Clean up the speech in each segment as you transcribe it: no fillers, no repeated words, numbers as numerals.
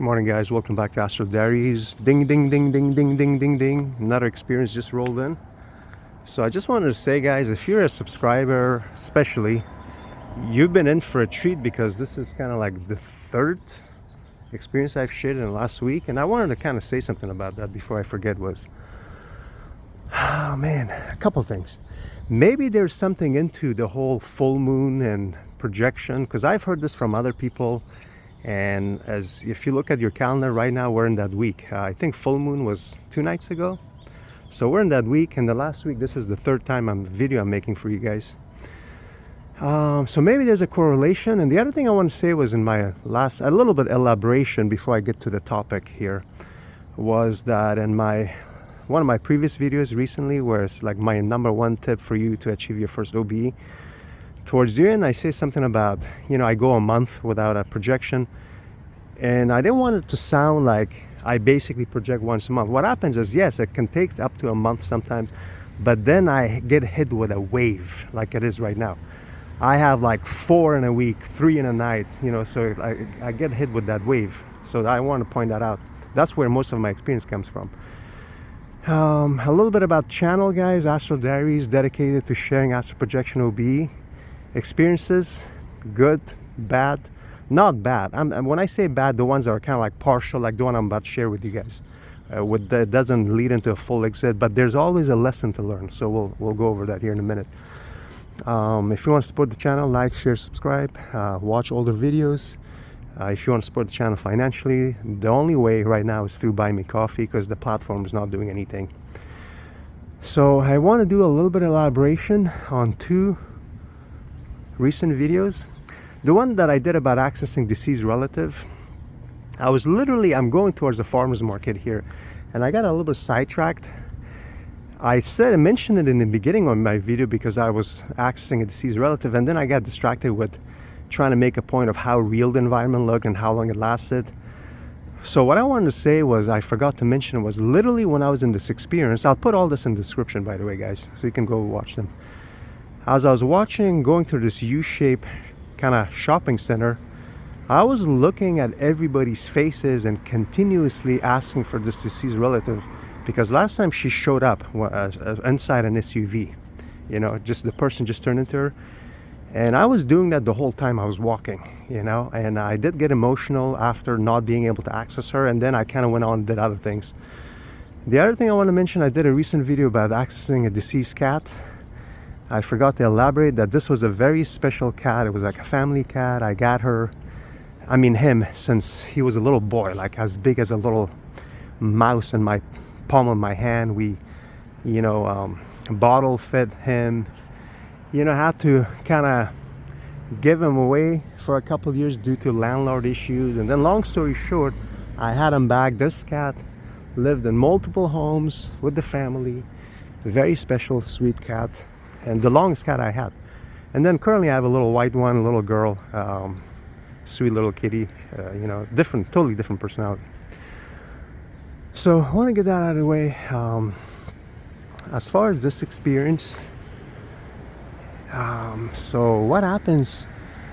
Good morning, guys. Welcome back to Astral Diaries. Ding, ding, ding, ding, ding, ding, ding, ding. Another experience just rolled in. So I just wanted to say, guys, if you're a subscriber, especially, you've been in for a treat because this is kind of like the third experience I've shared in the last week. And I wanted to kind of say something about that before I forget was, oh man, a couple things. Maybe there's something into the whole full moon and projection, because I've heard this from other people. And as if you look at your calendar right now, we're in that week. I think full moon was 2 nights ago. So we're in that week, and the last week, this is the third time video I'm making for you guys. So maybe there's a correlation. And the other thing I want to say was in my last, a little bit elaboration before I get to the topic here, was that in one of my previous videos recently, where it's like my number one tip for you to achieve your first OBE, towards the end I say something about, I go a month without a projection, and I didn't want it to sound like I basically project once a month. What happens is, yes, it can take up to a month sometimes, but then I get hit with a wave like it is right now. I have like 4 in a week, 3 in a night, so I get hit with that wave. So I want to point that out. That's where most of my experience comes from. A little bit about channel, guys. Astral Diaries, dedicated to sharing astral projection OBE experiences, good, bad, not bad. When I say bad, the ones that are kind of like partial, like the one I'm about to share with you guys, that doesn't lead into a full exit, but there's always a lesson to learn. So we'll go over that here in a minute. If you want to support the channel, like, share, subscribe, watch older videos. If you want to support the channel financially, the only way right now is through Buy Me Coffee, because the platform is not doing anything. So I want to do a little bit of elaboration on 2 recent videos. The one that I did about accessing deceased relative, I'm going towards the farmer's market here, and I got a little bit sidetracked. I mentioned it in the beginning of my video because I was accessing a deceased relative, and then I got distracted with trying to make a point of how real the environment looked and how long it lasted. So what I wanted to say was, I forgot to mention, it was literally when I was in this experience. I'll put all this in the description, by the way, guys, so you can go watch them. As I was going through this U-shaped kind of shopping center, I was looking at everybody's faces and continuously asking for this deceased relative, because last time she showed up inside an SUV, just the person just turned into her. And I was doing that the whole time I was walking, and I did get emotional after not being able to access her, and then I kind of went on and did other things. The other thing I want to mention, I did a recent video about accessing a deceased cat. I forgot to elaborate that this was a very special cat. It was like a family cat. I got him, since he was a little boy, like as big as a little mouse in my palm of my hand. We, bottle fed him, had to kind of give him away for a couple of years due to landlord issues. And then long story short, I had him back. This cat lived in multiple homes with the family. Very special, sweet cat. And the longest cat I had. And then currently I have a little white one, a little girl, sweet little kitty, totally different personality. So I want to get that out of the way. As far as this experience, so what happens,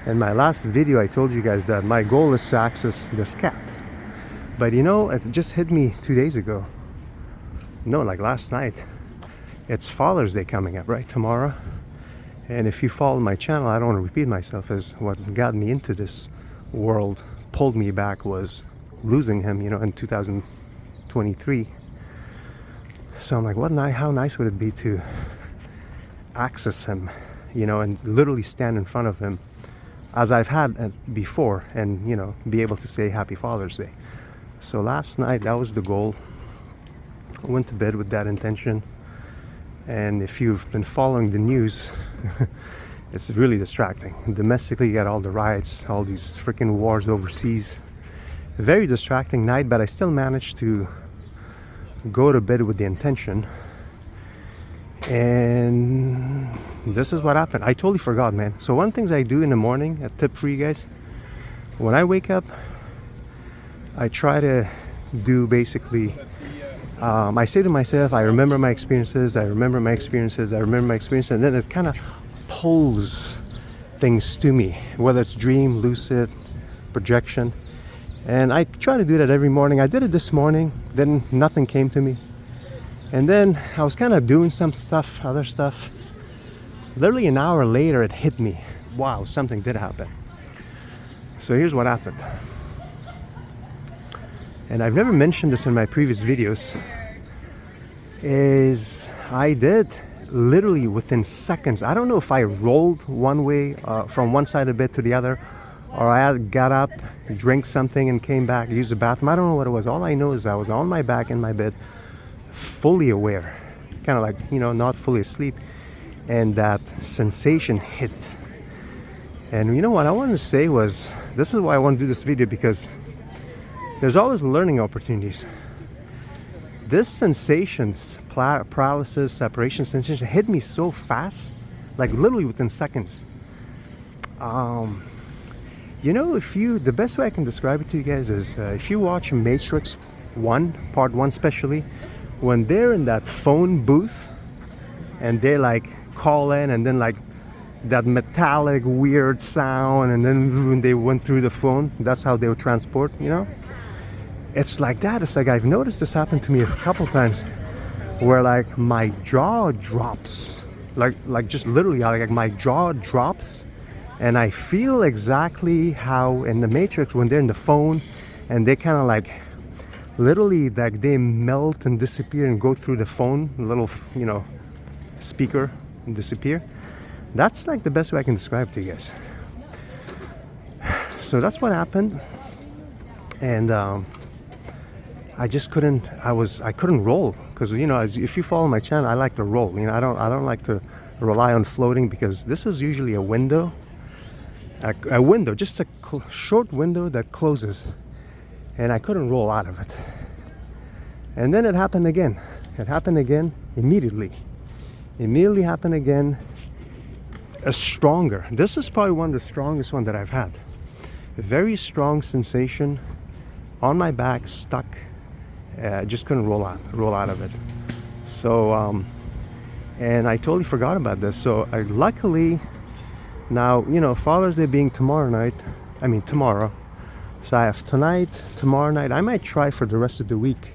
in my last video I told you guys that my goal is to access this cat. But it just hit me 2 days ago. No, like last night. It's Father's Day coming up, right, tomorrow. And if you follow my channel, I don't want to repeat myself, as what got me into this world, pulled me back, was losing him, in 2023. So I'm like, how nice would it be to access him, and literally stand in front of him, as I've had before, and, be able to say Happy Father's Day. So last night, that was the goal. I went to bed with that intention. And if you've been following the news, it's really distracting. Domestically, you got all the riots, all these freaking wars overseas. Very distracting night, but I still managed to go to bed with the intention. And this is what happened. I totally forgot, man. So one of the things I do in the morning, a tip for you guys, when I wake up, I try to do basically, I say to myself, I remember my experiences, and then it kind of pulls things to me, whether it's dream, lucid, projection. And I try to do that every morning. I did it this morning, then nothing came to me. And then I was kind of doing some stuff, other stuff. Literally an hour later, it hit me. Wow, something did happen. So here's what happened. And I've never mentioned this in my previous videos, is I did literally within seconds. I don't know if I rolled one way from one side of the bed to the other, or I got up, drank something and came back, used the bathroom. I don't know what it was. All I know is I was on my back in my bed, fully aware, kind of like, you know, not fully asleep. And that sensation hit. And you know what I wanted to say was, this is why I want to do this video, because there's always learning opportunities. This sensation, paralysis, separation sensation, hit me so fast, like literally within seconds. You know, the best way I can describe it to you guys is if you watch Matrix 1, part 1 especially, when they're in that phone booth and they like call in, and then like that metallic weird sound, and then when they went through the phone, that's how they would transport, you know? It's like that. It's like I've noticed this happen to me a couple times, where like my jaw drops, like just literally like my jaw drops, and I feel exactly how in the Matrix when they're in the phone and they kind of like literally like they melt and disappear and go through the phone, little, you know, speaker, and disappear. That's like the best way I can describe it to you guys. So that's what happened. And I just couldn't, I couldn't roll, because, you know, if you follow my channel, I like to roll. You know, I don't like to rely on floating, because this is usually a window, just a short window that closes, and I couldn't roll out of it. And then it happened again. It happened again immediately. Immediately happened again. A stronger. This is probably one of the strongest one that I've had. A very strong sensation on my back, stuck. I just couldn't roll out of it. So, and I totally forgot about this. So I luckily now, you know, Father's Day being tomorrow. So I have tonight, tomorrow night. I might try for the rest of the week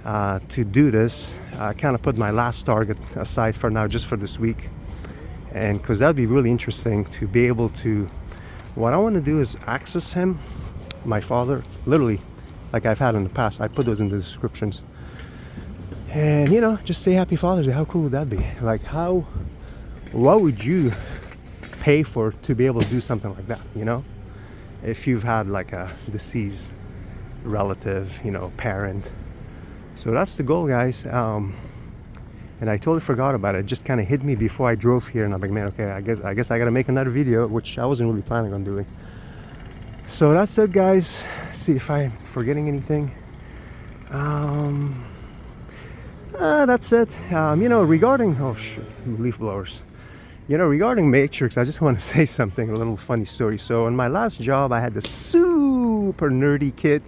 to do this. I kind of put my last target aside for now, just for this week. And because that'd be really interesting to be able to, what I want to do is access him, my father, literally, like I've had in the past. I put those in the descriptions. And, you know, just say Happy Father's Day. How cool would that be? Like, what would you pay for to be able to do something like that, you know? If you've had like a deceased relative, you know, parent. So that's the goal, guys. And I totally forgot about it. It just kind of hit me before I drove here, and I'm like, man, okay, I guess I gotta make another video, which I wasn't really planning on doing. So that's it, guys. See if I'm forgetting anything. That's it. You know, regarding leaf blowers. You know, regarding Matrix, I just want to say something, a little funny story. So in my last job, I had this super nerdy kid.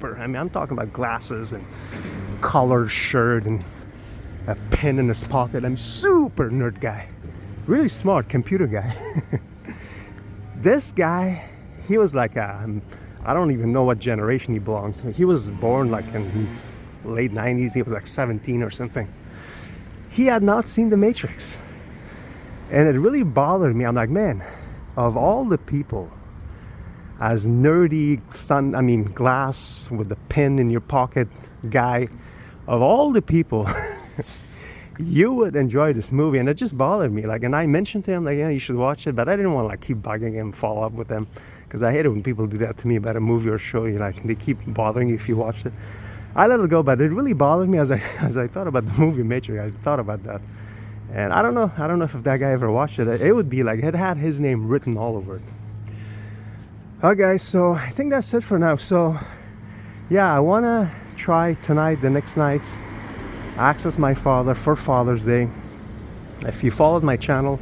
I mean, I'm talking about glasses and collared shirt and a pen in his pocket. I'm super nerd guy, really smart computer guy. This guy, he was like I don't even know what generation he belonged to. He was born like in late 90s. He was like 17 or something. He had not seen The Matrix, and it really bothered me. I'm like, man, of all the people, as nerdy glass with the pen in your pocket guy, of all the people, you would enjoy this movie. And it just bothered me. Like, and I mentioned to him, like, yeah, you should watch it, but I didn't want to like keep bugging him, follow up with him, because I hate it when people do that to me about a movie or show. You like, they keep bothering you if you watch it. I let it go, but it really bothered me as I thought about the movie Matrix. I thought about that, and I don't know if that guy ever watched it. It would be like it had his name written all over it. Okay, so I think that's it for now. So yeah, I want to try tonight, the next nights, access my father for Father's Day. If you followed my channel,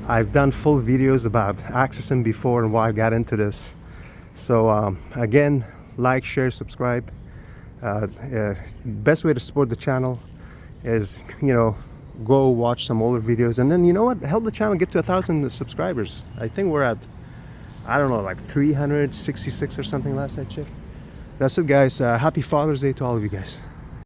I've done full videos about accessing before and why I got into this. So again, like, share, subscribe. Best way to support the channel is, you know, go watch some older videos, and then, you know what, help the channel get to 1,000 subscribers. I think we're at I don't know, like 366 or something last I checked. That's it, guys. Happy Father's Day to all of you guys.